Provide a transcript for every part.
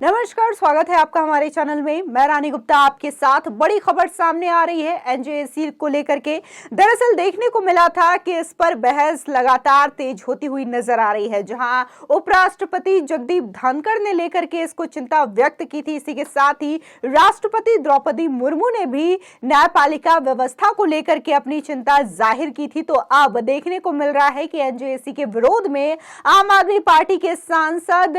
नमस्कार, स्वागत है आपका हमारे चैनल में। मैं रानी गुप्ता आपके साथ। बड़ी खबर सामने आ रही है एनजेएसी को लेकर के। दरअसल देखने को मिला था कि इस पर बहस लगातार तेज होती हुई नजर आ रही है, जहां उपराष्ट्रपति जगदीप धनखड़ ने लेकर के इसको चिंता व्यक्त की थी। इसी के साथ ही राष्ट्रपति द्रौपदी मुर्मू ने भी न्यायपालिका व्यवस्था को लेकर के अपनी चिंता जाहिर की थी। तो अब देखने को मिल रहा है कि एनजेएसी के विरोध में आम आदमी पार्टी के सांसद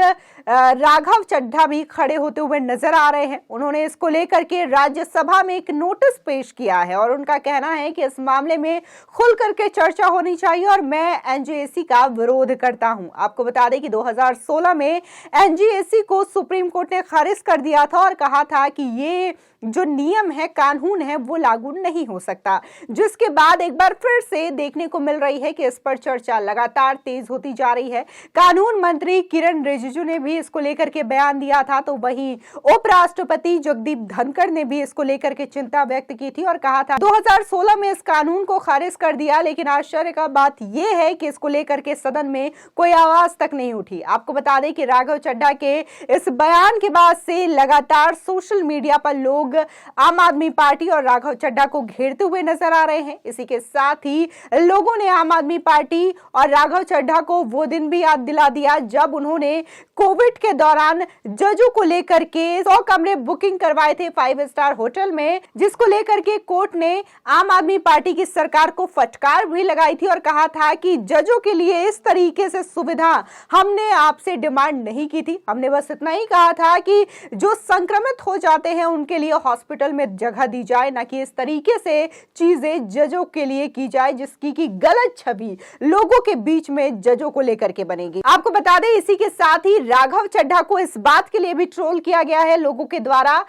राघव चड्ढा भी खड़े होते हुए नजर आ रहे हैं। उन्होंने इसको लेकर के राज्यसभा में एक नोटिस पेश किया है और उनका कहना है कि इस मामले में खुल करके चर्चा होनी चाहिए और मैं एनजेएसी का विरोध करता हूं। आपको बता दें कि 2016 में एनजेएसी को सुप्रीम कोर्ट ने खारिज कर दिया था और कहा था कि ये जो नियम है, कानून है, वो लागू नहीं हो सकता, जिसके बाद एक बार फिर से देखने को मिल रही है कि इस पर चर्चा लगातार तेज होती जा रही है। कानून मंत्री किरण रिजिजू ने भी इसको लेकर के बयान दिया था, तो वहीं उपराष्ट्रपति जगदीप धनखड़ ने भी इसको लेकर के चिंता व्यक्त की थी और कहा था 2016 में इस कानून को खारिज कर दिया, लेकिन आश्चर्य का बात यह है कि इसको लेकर के सदन में कोई आवाज तक नहीं उठी। आपको बता दें कि राघव चड्ढा के इस बयान के बाद से लगातार सोशल मीडिया पर लोग आम आदमी पार्टी और राघव चड्ढा को घेरते हुए नजर आ रहे हैं। इसी के साथ ही लोगों ने आम आदमी पार्टी और राघव चड्ढा को वो दिन भी याद दिला दिया जब उन्होंने कोविड के दौरान जजों को लेकर के 100 कमरे बुकिंग करवाए थे 5 स्टार होटल में, जिसको लेकर के कोर्ट ने आम आदमी पार्टी की सरकार को फटकार भी लगाई थी और कहा था कि जजों के लिए इस तरीके से सुविधा हमने आपसे डिमांड नहीं की थी। हमने बस इतना ही कहा था कि जो संक्रमित हो जाते हैं उनके लिए हॉस्पिटल में जगह दी जाए, ना कि इस तरीके से चीजें जजों के लिए की जाए जिसकी की गलत छवि लोगों के बीच में जजों को लेकर के बनेगी। आपको बता दें इसी के साथ ही राघव चड्ढा को इस बात के लिए भी ट्रोल किया गया है लोगों के द्वारा।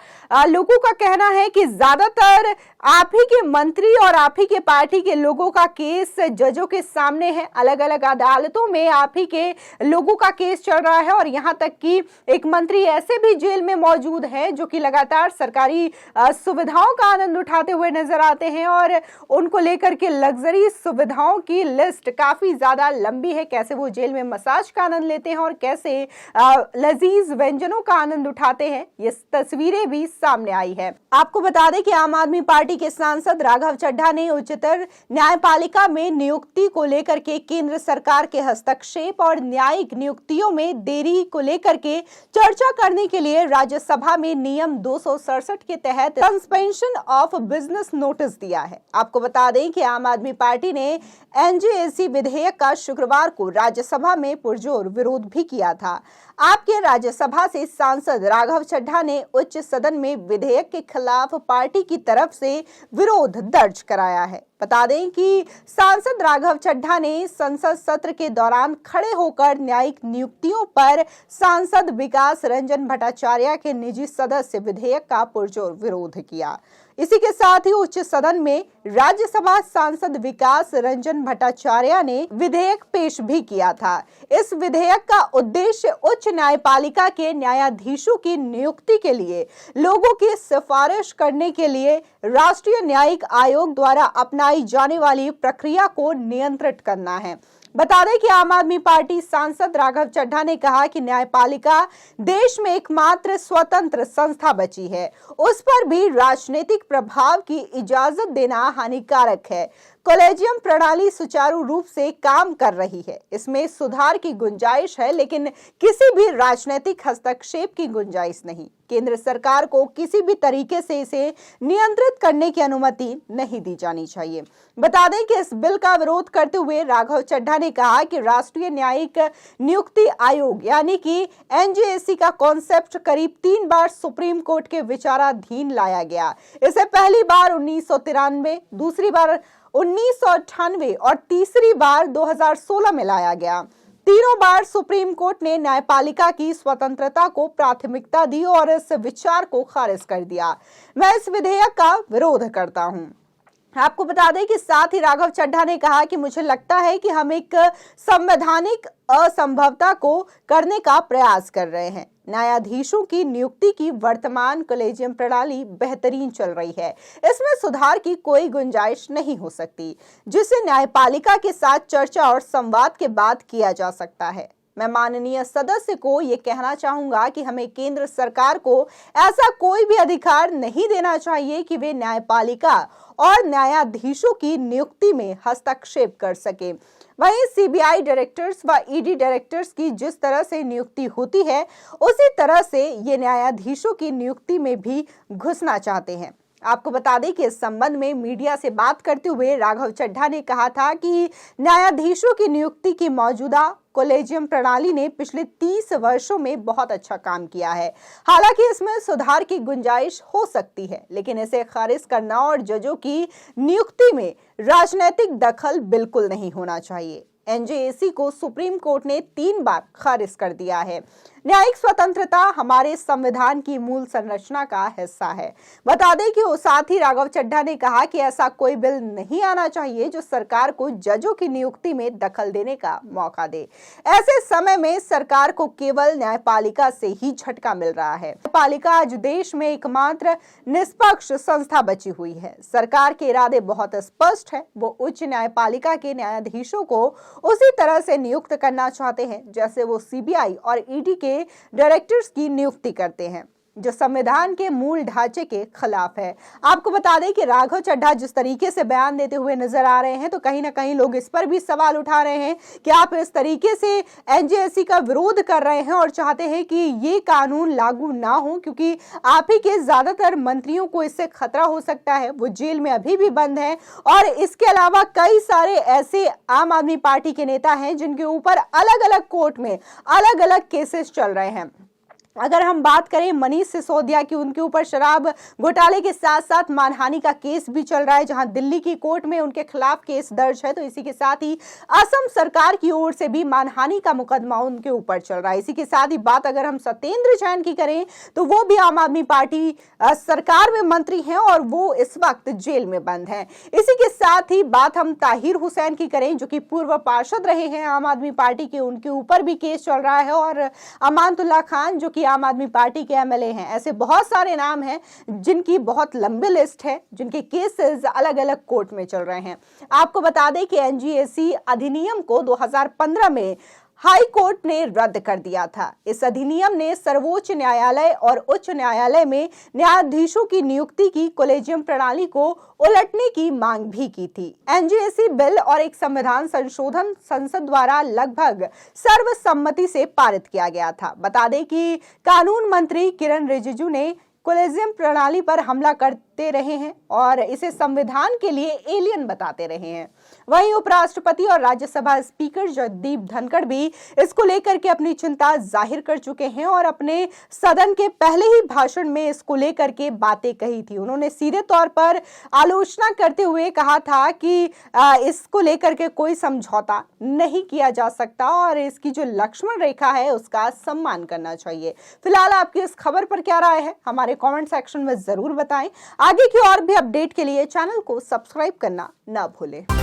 लोगों का कहना है कि ज्यादातर आप ही के मंत्री और आप ही के पार्टी के लोगों का केस जजों के सामने है, अलग अलग अदालतों में आप ही के लोगों का केस चल रहा है और यहां तक कि एक मंत्री ऐसे भी जेल में मौजूद हैं जो कि लगातार सरकारी सुविधाओं का आनंद उठाते हुए नजर आते हैं और उनको लेकर के लग्जरी सुविधाओं की लिस्ट काफी ज्यादा लंबी है। कैसे वो जेल में मसाज का आनंद लेते हैं और कैसे लजीज व्यंजनों का आनंद उठाते हैं, ये तस्वीरें भी सामने आई है। आपको बता दें कि आम आदमी पार्टी के सांसद राघव चड्ढा ने उच्चतर न्यायपालिका में नियुक्ति को लेकर के केंद्र सरकार के हस्तक्षेप और न्यायिक नियुक्तियों में देरी को लेकर के चर्चा करने के लिए राज्यसभा में नियम 267 के तहत सस्पेंशन ऑफ बिजनेस नोटिस दिया है। आपको बता दें कि आम आदमी पार्टी ने एनजेएसी विधेयक का शुक्रवार को राज्यसभा में पुरजोर विरोध भी किया था। आपके राज्यसभा से सांसद राघव चड्ढा ने उच्च सदन में विधेयक के खिलाफ पार्टी की तरफ से विरोध दर्ज कराया है। बता दें कि सांसद राघव चड्ढा ने संसद सत्र के दौरान खड़े होकर न्यायिक नियुक्तियों पर सांसद विकास रंजन भट्टाचार्य के निजी सदस्य विधेयक का पुरजोर विरोध किया। इसी के साथ ही उच्च सदन में राज्यसभा सांसद विकास रंजन भट्टाचार्य ने विधेयक पेश भी किया था। इस विधेयक का उद्देश्य उच्च न्यायपालिका के न्यायाधीशों की नियुक्ति के लिए लोगों की सिफारिश करने के लिए राष्ट्रीय न्यायिक आयोग द्वारा अपनाई जाने वाली प्रक्रिया को नियंत्रित करना है। बता दें कि आम आदमी पार्टी सांसद राघव चड्ढा ने कहा कि न्यायपालिका देश में एकमात्र स्वतंत्र संस्था बची है, उस पर भी राजनीतिक प्रभाव की इजाजत देना हानिकारक है। कॉलेजियम प्रणाली सुचारू रूप से काम कर रही है, इसमें सुधार की गुंजाइश है, लेकिन किसी भी राजनीतिक हस्तक्षेप की गुंजाइश नहीं। केंद्र सरकार को किसी भी तरीके से इसे नियंत्रित करने की अनुमति नहीं दी जानी चाहिए। बता दें कि इस बिल का विरोध करते हुए राघव चड्ढा ने कहा कि राष्ट्रीय न्यायिक नियुक्ति आयोग यानी कि एनजेएसी का कॉन्सेप्ट करीब 3 बार सुप्रीम कोर्ट के विचाराधीन लाया गया। इसे पहली बार 1993, दूसरी बार 1998 और तीसरी बार 2016 में लाया गया। तीनों बार सुप्रीम कोर्ट ने न्यायपालिका की स्वतंत्रता को प्राथमिकता दी और इस विचार को खारिज कर दिया। मैं इस विधेयक का विरोध करता हूं। आपको बता दें कि साथ ही राघव चड्ढा ने कहा कि मुझे लगता है कि हम एक संवैधानिक असंभवता को करने का प्रयास कर रहे हैं। न्यायाधीशों की नियुक्ति की वर्तमान कॉलेजियम प्रणाली बेहतरीन चल रही है, इसमें सुधार की कोई गुंजाइश नहीं हो सकती, जिसे न्यायपालिका के साथ चर्चा और संवाद के बाद किया जा सकता है। मैं माननीय सदस्य को ये कहना चाहूंगा कि हमें केंद्र सरकार को ऐसा कोई भी अधिकार नहीं देना चाहिए कि वे न्यायपालिका और न्यायाधीशों की नियुक्ति में हस्तक्षेप कर सके। वहीं सीबीआई डायरेक्टर्स व ईडी डायरेक्टर्स की जिस तरह से नियुक्ति होती है, उसी तरह से ये न्यायाधीशों की नियुक्ति में भी घुसना चाहते हैं। आपको बता दें कि इस संबंध में मीडिया से बात करते हुए राघव चड्ढा ने कहा था कि न्यायाधीशों की नियुक्ति की मौजूदा कॉलेजियम प्रणाली ने पिछले 30 वर्षों में बहुत अच्छा काम किया है। हालांकि इसमें सुधार की गुंजाइश हो सकती है, लेकिन इसे खारिज करना और जजों की नियुक्ति में राजनीतिक दखल बिल्कुल नहीं होना चाहिए। एनजेएसी को सुप्रीम कोर्ट ने 3 बार खारिज कर दिया है। न्यायिक स्वतंत्रता हमारे संविधान की मूल संरचना का हिस्सा है। बता दें कि साथ ही राघव चड्ढा ने कहा कि ऐसा कोई बिल नहीं आना चाहिए जो सरकार को जजों की नियुक्ति में दखल देने का मौका दे। ऐसे समय में सरकार को केवल न्यायपालिका से ही झटका मिल रहा है। न्यायपालिका आज देश में एकमात्र निष्पक्ष संस्था बची हुई है। सरकार के इरादे बहुत स्पष्ट है। वो उच्च न्यायपालिका के न्यायाधीशों को उसी तरह से नियुक्त करना चाहते हैं जैसे वो सीबीआई और ईडी के डायरेक्टर्स की नियुक्ति करते हैं, जो संविधान के मूल ढांचे के खिलाफ है। आपको बता दें कि राघव चड्ढा जिस तरीके से बयान देते हुए नजर आ रहे हैं, तो कहीं ना कहीं लोग इस पर भी सवाल उठा रहे हैं कि आप इस तरीके से एनजेएसी का विरोध कर रहे हैं और चाहते हैं कि ये कानून लागू ना हो, क्योंकि आप ही के ज्यादातर मंत्रियों को इससे खतरा हो सकता है। वो जेल में अभी भी बंद है और इसके अलावा कई सारे ऐसे आम आदमी पार्टी के नेता हैं जिनके ऊपर अलग अलग कोर्ट में अलग अलग केसेस चल रहे हैं। अगर हम बात करें मनीष सिसोदिया की, उनके ऊपर शराब घोटाले के साथ साथ मानहानि का केस भी चल रहा है, जहां दिल्ली की कोर्ट में उनके खिलाफ केस दर्ज है। तो इसी के साथ ही असम सरकार की ओर से भी मानहानि का मुकदमा उनके ऊपर चल रहा है। इसी के साथ ही बात अगर हम सत्येंद्र जैन की करें तो वो भी आम आदमी पार्टी सरकार में मंत्री हैं और वो इस वक्त जेल में बंद हैं। इसी के साथ ही बात हम ताहिर हुसैन की करें, जो कि पूर्व पार्षद रहे हैं आम आदमी पार्टी के, उनके ऊपर भी केस चल रहा है। और अमानतुल्लाह खान जो कि आम आदमी पार्टी के एमएलए हैं। ऐसे बहुत सारे नाम हैं जिनकी बहुत लंबी लिस्ट है, जिनके केसेस अलग अलग कोर्ट में चल रहे हैं। आपको बता दें कि एनजेएसी अधिनियम को 2015 में हाई कोर्ट ने रद्द कर दिया था। इस अधिनियम ने सर्वोच्च न्यायालय और उच्च न्यायालय में न्यायाधीशों की नियुक्ति की कॉलेजियम प्रणाली को उलटने की मांग भी की थी। एनजेएसी बिल और एक संविधान संशोधन संसद द्वारा लगभग सर्वसम्मति से पारित किया गया था। बता दें कि कानून मंत्री किरण रिजिजू ने कॉलेजियम प्रणाली पर हमला करते रहे हैं और इसे संविधान के लिए एलियन बताते रहे हैं। वहीं उपराष्ट्रपति और राज्यसभा स्पीकर जगदीप धनखड़ भी इसको लेकर के अपनी चिंता जाहिर कर चुके हैं और अपने सदन के पहले ही भाषण में इसको लेकर के बातें कही थी। उन्होंने सीधे तौर पर आलोचना करते हुए कहा था कि इसको लेकर के कोई समझौता नहीं किया जा सकता और इसकी जो लक्ष्मण रेखा है उसका सम्मान करना चाहिए। फिलहाल आपकी इस खबर पर क्या राय है, हमारे कमेंट सेक्शन में जरूर बताएं। आगे की और भी अपडेट के लिए चैनल को सब्सक्राइब करना ना भूलें।